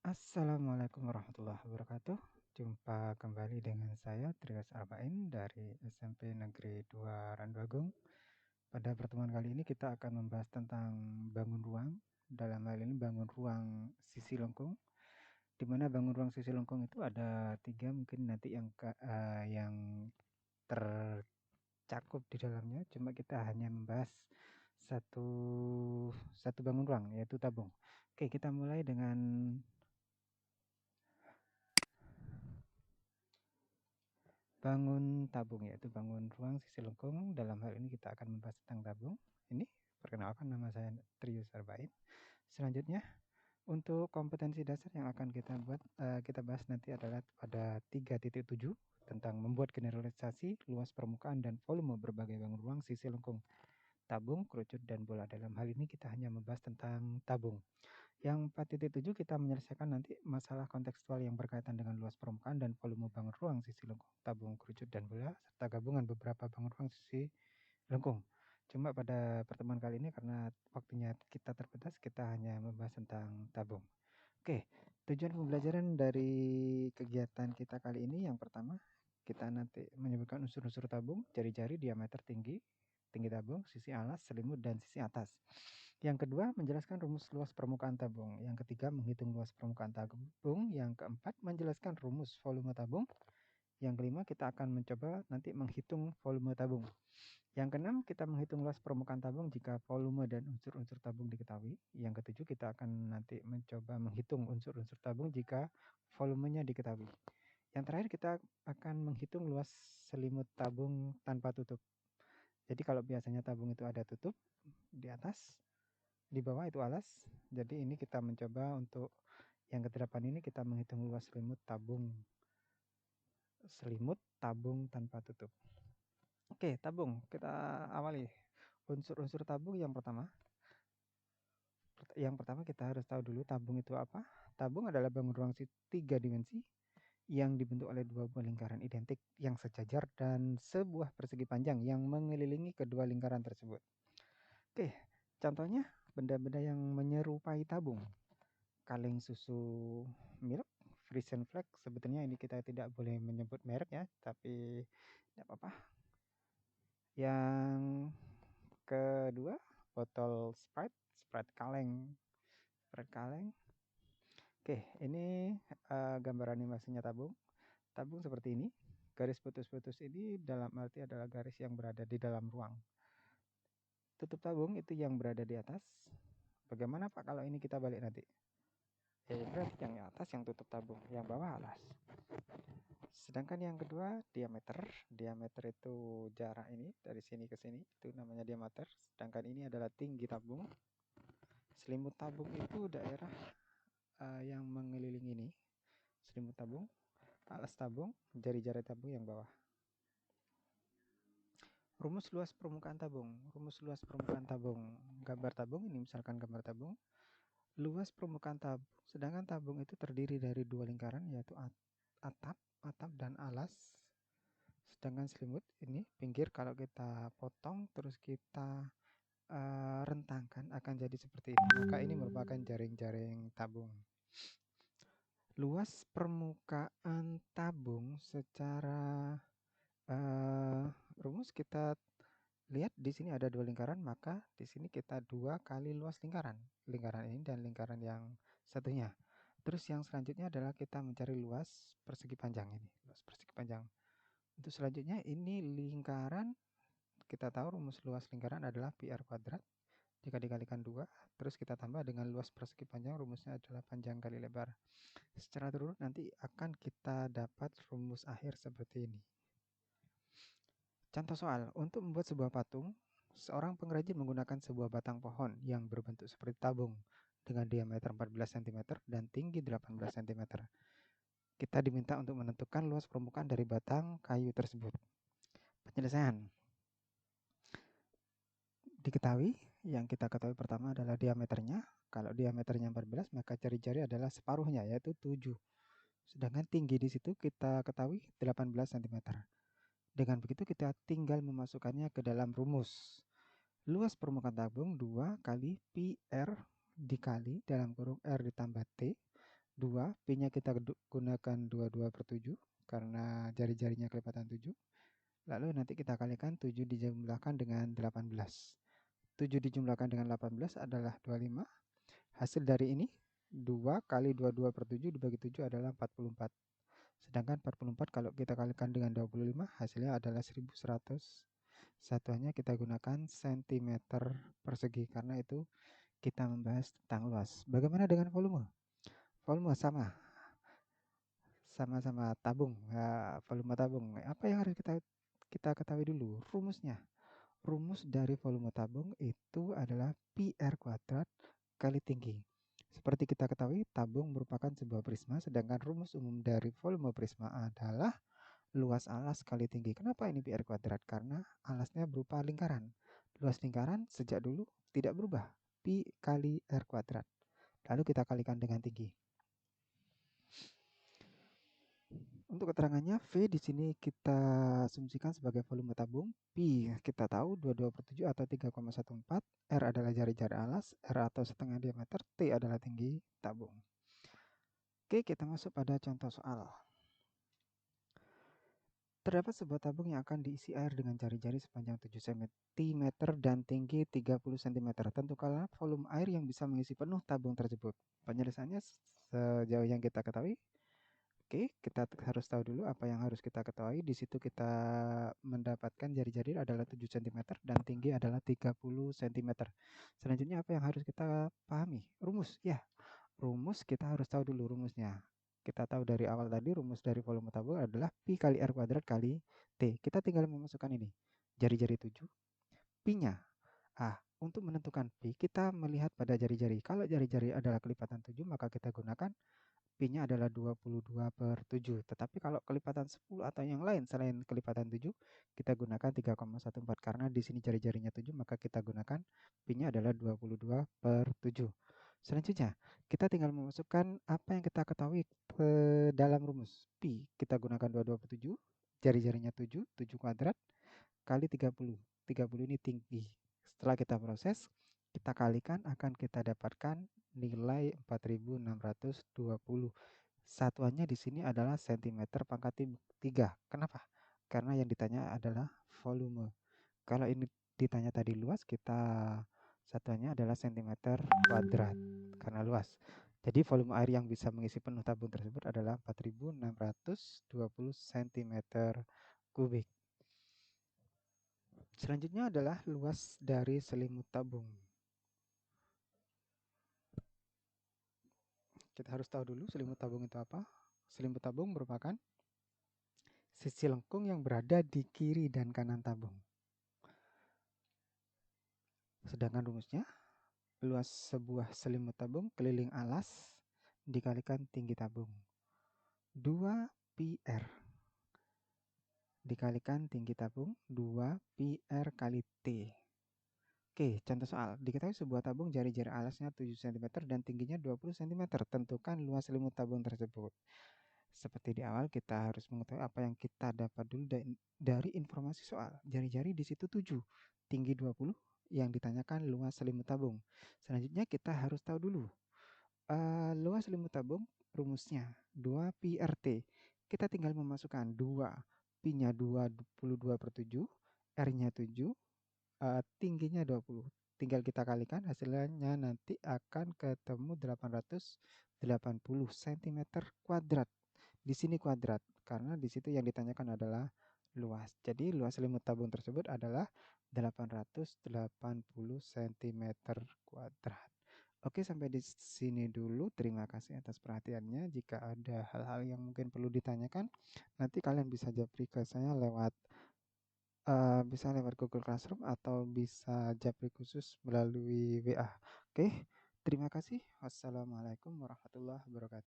Assalamualaikum warahmatullahi wabarakatuh. Jumpa kembali dengan saya Trias Arba'in dari SMP Negeri 2 Randuagung. Pada pertemuan kali ini kita akan membahas tentang bangun ruang. Dalam hal ini bangun ruang sisi lengkung. Di mana bangun ruang sisi lengkung itu ada 3 mungkin nanti yang tercakup di dalamnya. Cuma kita hanya membahas satu satu bangun ruang yaitu tabung. Oke, kita mulai dengan bangun tabung, yaitu bangun ruang sisi lengkung. Dalam hal ini kita akan membahas tentang tabung. Ini perkenalkan, nama saya Trius Arba'in. Selanjutnya untuk kompetensi dasar yang akan kita bahas nanti adalah pada 3.7 tentang membuat generalisasi luas permukaan dan volume berbagai bangun ruang sisi lengkung, tabung, kerucut, dan bola. Dalam hal ini kita hanya membahas tentang tabung. Yang 4.7 kita menyelesaikan nanti masalah kontekstual yang berkaitan dengan luas permukaan dan volume bangun ruang sisi lengkung, tabung, kerucut, dan bola, serta gabungan beberapa bangun ruang sisi lengkung. Cuma pada pertemuan kali ini karena waktunya kita terbatas, kita hanya membahas tentang tabung. Oke, tujuan pembelajaran dari kegiatan kita kali ini yang pertama, kita nanti menyebutkan unsur-unsur tabung, jari-jari, diameter, tinggi tabung, sisi alas, selimut, dan sisi atas. Yang kedua, menjelaskan rumus luas permukaan tabung. Yang ketiga, menghitung luas permukaan tabung. Yang keempat, menjelaskan rumus volume tabung. Yang kelima, kita akan mencoba nanti menghitung volume tabung. Yang keenam, kita menghitung luas permukaan tabung jika volume dan unsur-unsur tabung diketahui. Yang ketujuh, kita akan nanti mencoba menghitung unsur-unsur tabung jika volumenya diketahui. Yang terakhir, kita akan menghitung luas selimut tabung tanpa tutup. Jadi kalau biasanya tabung itu ada tutup di atas, di bawah itu alas. Jadi ini kita mencoba untuk yang ke-8 ini kita menghitung luas selimut tabung tanpa tutup. Oke, tabung. Kita awali. Unsur-unsur tabung yang pertama. Yang pertama kita harus tahu dulu tabung itu apa. Tabung adalah bangun ruang 3 dimensi yang dibentuk oleh dua buah lingkaran identik yang sejajar dan sebuah persegi panjang yang mengelilingi kedua lingkaran tersebut. Oke, contohnya benda-benda yang menyerupai tabung. Kaleng susu milk, Frisian flag, sebetulnya ini kita tidak boleh menyebut merek ya, tapi tidak apa-apa. Yang kedua, botol Sprite kaleng. Oke, ini gambar animasinya tabung. Tabung seperti ini. Garis putus-putus ini dalam arti adalah garis yang berada di dalam ruang. Tutup tabung itu yang berada di atas. Bagaimana Pak kalau ini kita balik nanti? Berarti yang atas yang tutup tabung, yang bawah alas. Sedangkan yang kedua diameter. Diameter itu jarak ini dari sini ke sini, itu namanya diameter. Sedangkan ini adalah tinggi tabung. Selimut tabung itu daerah yang mengelilingi ini. Selimut tabung, alas tabung, jari-jari tabung yang bawah. Rumus luas permukaan tabung. Rumus luas permukaan tabung. Gambar tabung ini misalkan gambar tabung. Luas permukaan tabung. Sedangkan tabung itu terdiri dari dua lingkaran yaitu atap dan alas. Sedangkan selimut ini pinggir kalau kita potong terus kita rentangkan akan jadi seperti ini. Maka ini merupakan jaring-jaring tabung. Luas permukaan tabung secara rumus kita lihat di sini ada dua lingkaran, maka di sini kita 2 kali luas lingkaran. Lingkaran ini dan lingkaran yang satunya. Terus yang selanjutnya adalah kita mencari luas persegi panjang ini. Luas persegi panjang. Untuk selanjutnya ini lingkaran, kita tahu rumus luas lingkaran adalah pi r kuadrat. Jika dikalikan 2, terus kita tambah dengan luas persegi panjang, rumusnya adalah panjang kali lebar. Secara terurut nanti akan kita dapat rumus akhir seperti ini. Contoh soal, untuk membuat sebuah patung, seorang pengrajin menggunakan sebuah batang pohon yang berbentuk seperti tabung dengan diameter 14 cm dan tinggi 18 cm. Kita diminta untuk menentukan luas permukaan dari batang kayu tersebut. Penyelesaian. Diketahui, yang kita ketahui pertama adalah diameternya. Kalau diameternya 14, maka jari-jari adalah separuhnya, yaitu 7. Sedangkan tinggi di situ kita ketahui 18 cm. Dengan begitu kita tinggal memasukkannya ke dalam rumus. Luas permukaan tabung 2 kali pi r dikali dalam kurung r ditambah t 2, Pi-nya kita gunakan 22/7 karena jari-jarinya kelipatan 7. Lalu nanti kita kalikan 7 dijumlahkan dengan 18. 7 dijumlahkan dengan 18 adalah 25. Hasil dari ini 2 kali 22/7 dibagi 7 adalah 44. Sedangkan 44 kalau kita kalikan dengan 25 hasilnya adalah 1100. Satuannya kita gunakan cm persegi karena itu kita membahas tentang luas. Bagaimana dengan volume? Volume sama-sama tabung. Ya, volume tabung. Apa yang harus kita ketahui dulu? Rumusnya. Rumus dari volume tabung itu adalah pi R kuadrat kali tinggi. Seperti kita ketahui, tabung merupakan sebuah prisma, sedangkan rumus umum dari volume prisma adalah luas alas kali tinggi. Kenapa ini pi R kuadrat? Karena alasnya berupa lingkaran. Luas lingkaran sejak dulu tidak berubah, pi kali R kuadrat. Lalu kita kalikan dengan tinggi. Untuk keterangannya, V di sini kita asumsikan sebagai volume tabung. Pi kita tahu 22/7 atau 3,14. R adalah jari-jari alas, R atau setengah diameter, T adalah tinggi tabung. Oke, kita masuk pada contoh soal. Terdapat sebuah tabung yang akan diisi air dengan jari-jari sepanjang 7 cm dan tinggi 30 cm. Tentukanlah volume air yang bisa mengisi penuh tabung tersebut. Penyelesaiannya sejauh yang kita ketahui. Oke, kita harus tahu dulu apa yang harus kita ketahui. Di situ kita mendapatkan jari-jari adalah 7 cm dan tinggi adalah 30 cm. Selanjutnya apa yang harus kita pahami? Rumus, ya. Rumus kita harus tahu dulu rumusnya. Kita tahu dari awal tadi rumus dari volume tabung adalah pi kali R kuadrat kali T. Kita tinggal memasukkan ini. Jari-jari 7, pi-nya. Untuk menentukan pi, kita melihat pada jari-jari. Kalau jari-jari adalah kelipatan 7, maka kita gunakan Pi-nya adalah 22/7. Tetapi kalau kelipatan 10 atau yang lain selain kelipatan 7, kita gunakan 3,14. Karena di sini jari-jarinya 7, maka kita gunakan Pi-nya adalah 22/7. Selanjutnya, kita tinggal memasukkan apa yang kita ketahui ke dalam rumus. Pi, kita gunakan 22/7, jari-jarinya 7, 7 kuadrat, kali 30. 30 ini tinggi. Setelah kita proses, kita kalikan akan kita dapatkan nilai 4620. Satuannya di sini adalah cm pangkat 3. Kenapa? Karena yang ditanya adalah volume. Kalau ini ditanya tadi luas, kita satuannya adalah cm kuadrat karena luas. Jadi volume air yang bisa mengisi penuh tabung tersebut adalah 4620 cm kubik. Selanjutnya adalah luas dari selimut tabung. Kita harus tahu dulu selimut tabung itu apa. Selimut tabung merupakan sisi lengkung yang berada di kiri dan kanan tabung. Sedangkan rumusnya, luas sebuah selimut tabung keliling alas dikalikan tinggi tabung. 2 pi R dikalikan tinggi tabung 2 pi R kali T. Oke, contoh soal. Diketahui sebuah tabung jari-jari alasnya 7 cm dan tingginya 20 cm. Tentukan luas selimut tabung tersebut. Seperti di awal, kita harus mengetahui apa yang kita dapat dulu dari informasi soal. Jari-jari di situ 7, tinggi 20, yang ditanyakan luas selimut tabung. Selanjutnya kita harus tahu dulu luas selimut tabung, rumusnya 2 pi RT. Kita tinggal memasukkan 2, pi-nya 22/7, R-nya 7, tingginya 20. Tinggal kita kalikan, hasilnya nanti akan ketemu 880 cm kuadrat. Di sini kuadrat, karena di situ yang ditanyakan adalah luas. Jadi luas selimut tabung tersebut adalah 880 cm kuadrat. Oke, sampai di sini dulu. Terima kasih atas perhatiannya. Jika ada hal-hal yang mungkin perlu ditanyakan, nanti kalian bisa japri ke saya bisa lewat Google Classroom atau bisa japri khusus melalui WA. Oke, terima kasih. Wassalamualaikum warahmatullahi wabarakatuh.